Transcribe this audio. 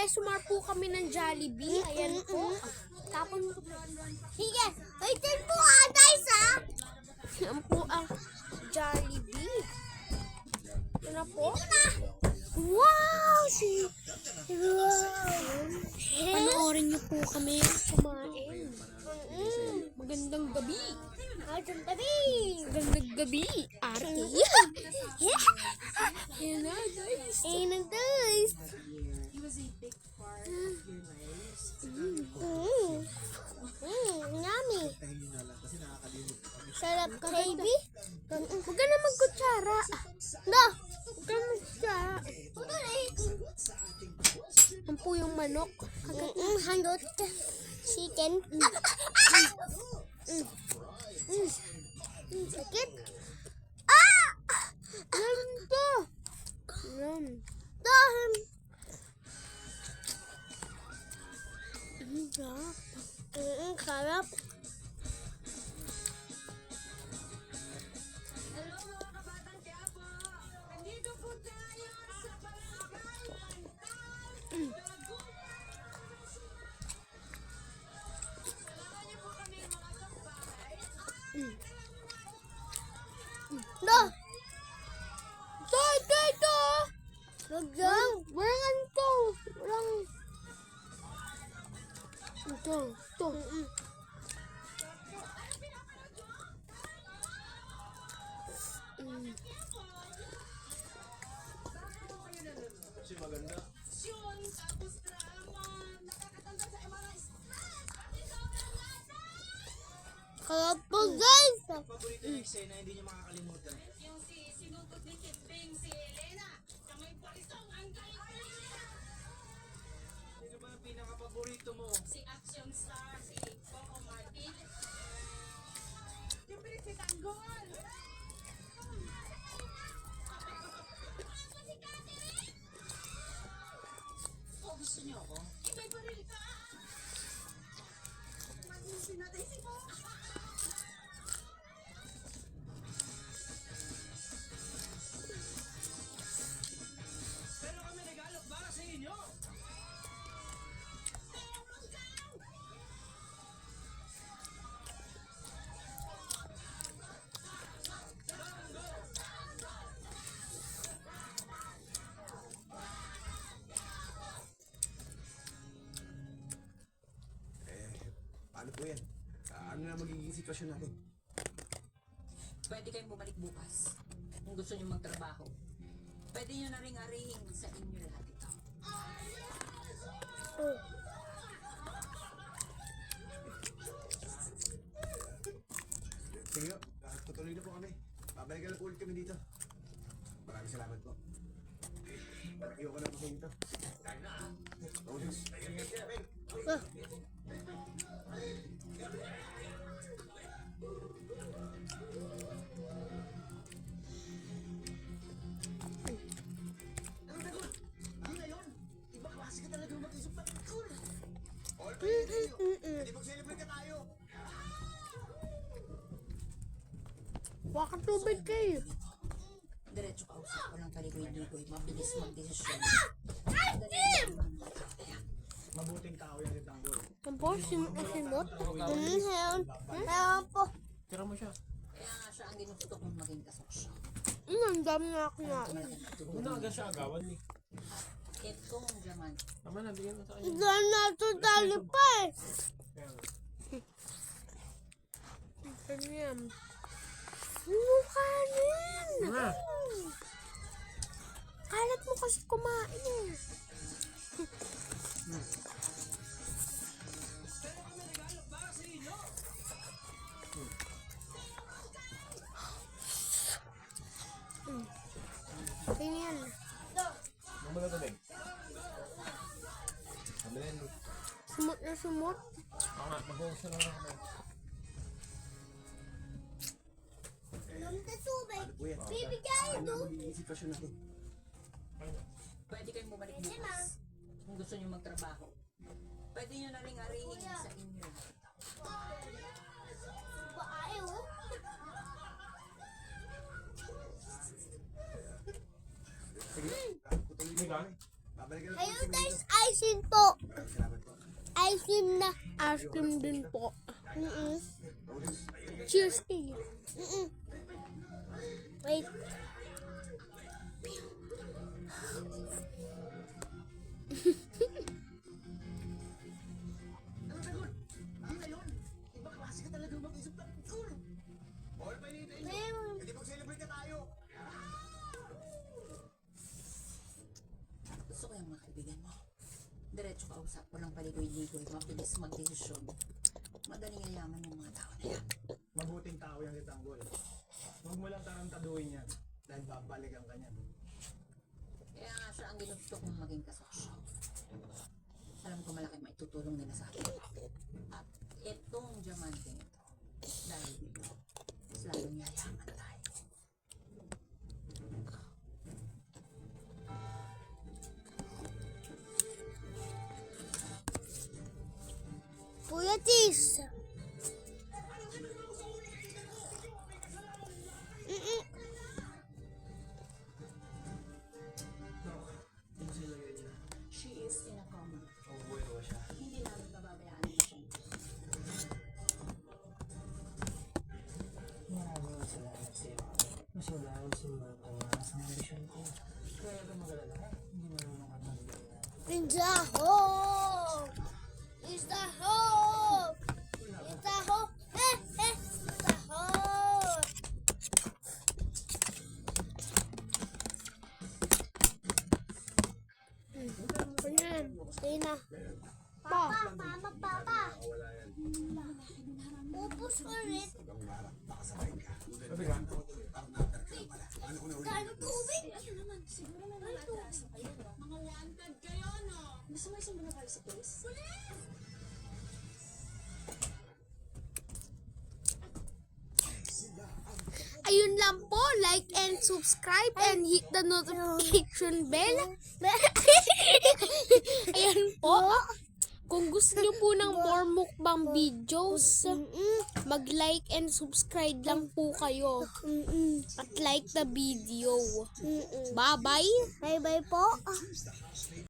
guys, sumar po kami ng Jollibee. Ayan po. Tapos, sige, waitin po guys ha. Yan po ang Jollibee. Ito na po. Wow! Wow! Panoorin niyo po kami kumain. Magandang gabi. Magandang gabi. Magandang gabi. Arte. Ayan na guys. Ayan na guys. Yummy. Sarap ka, baby. Huwag ka na magkutsara. No. Huwag ka na magkutsara. Yan po yung manok. Handot. Chicken. Sakit. Ah! Yan to. Yan. Dahil. Sarap. No. Ito. Walang. Walang to. Walang. Ito. Kasi maganda. Sarap po guys. Paborito yung eksena, hindi niyo makakalimutan. Yung sinugod ni Kit Bing, si Elena. Na may polisong ang galing. Sino ba ang pinaka-paborito mo? Si action star, si Coco Martin. Siyempre si Tanggol. Oh, gusto niyo ako? May baril ka. Mag-isin natin si Coco. Pero kami regalo para sa inyo! Paano po yan? Ano na magiging sitwasyon natin? Pwede kayong bumalik bukas kung gusto nyo magtrabaho. Pwede nyo na ring arihin sa inyo lahat ito. Sige po, tutuloy na po kami. Babalikan na po ulit kami dito. Maraming salamat po. Ayoko na po sa dito. Kain na ah. Oh, yes. Hindi na yun! Ibang klase ka talaga mag-isip na cool! All kayo kayo! Hindi mag-celebrate ka tayo! Waka tubig kayo. Diretso ka usap, walang paligoy-ligoy, mabilis magdesisyon. Mabuting tao yan yung Tanggol. Yan po, simot. Ayan po. Tira mo siya. Kaya nga siya ang ginusto kong maging kasosyo. Ang dami na kinain. Huwag na agad siya agawan ni. Ito ang diyaman. Tama na, bigyan mo sa kanya. Diyan na ito dali pa eh. Ganyan. Kanin! Kalat mo kasi kumain eh. Ganyan. Ano na tubig? Sabi na yun. Sumot na sumot. Ako nga, mag-uusap na lang kami. Ano po yan? Bibigay Ano na magiging sitwasyon natin? Pwede kayong bumalik bukas kung gusto nyo magtrabaho. Pwede nyo na ring arihin sa inyo lahat ito. Sige, tutuloy na kami. Babalikan lang po Ayun ulit kami guys, dito. ice cream po. Maraming salamat po. Ice cream na. Ice cream din po. Cheers kayo. Wait. Ano ba yun? Ano na yun? Ibang klase ka talaga mag-isip na. All pa hinihintay nyo. Hindi mag-celebrate ka tayo. Gusto ko yung mga kaibigan mo. Diretso ka usap, walang paligoy-ligoy, mabilis magdesisyon. Madaling yayaman yung mga tao na yan. Mabuting tao yung Tanggol. Huwag mo lang tarantaduhin yan. Dahil babalikan ka niyan. Kaya nga siya ang ginusto kong maging kasosyo. Alam ko malaki maitutulong nila sa akin. At itong diamante ito, dahil dito, mas lalong yayaman tayo. Kuya Tis. Ano sila ganyan? She is in a coma. Mabubuhay ko siya. Hindi namin pababayaan ang siya. Maraming salamat sa'yo. Mas malalim sa mga pangalas ng ambisyon ko. Kaya ka magalala. Hindi marunong ka mag-alala. It's a home. It's the home. It's the home. It's the home. Ayan. Stay na. Papa, mama, papa. Upos ko rin. Sabi ka? Dahil tubig. Mga wanted kayo, no? Gusto mo isang mga sa police? Ayun lang po, like and subscribe and hit the notification bell. Ayan po. Kung gusto nyo po ng more mukbang videos, mag-like and subscribe lang po kayo. At like the video. Bye-bye. Bye-bye po.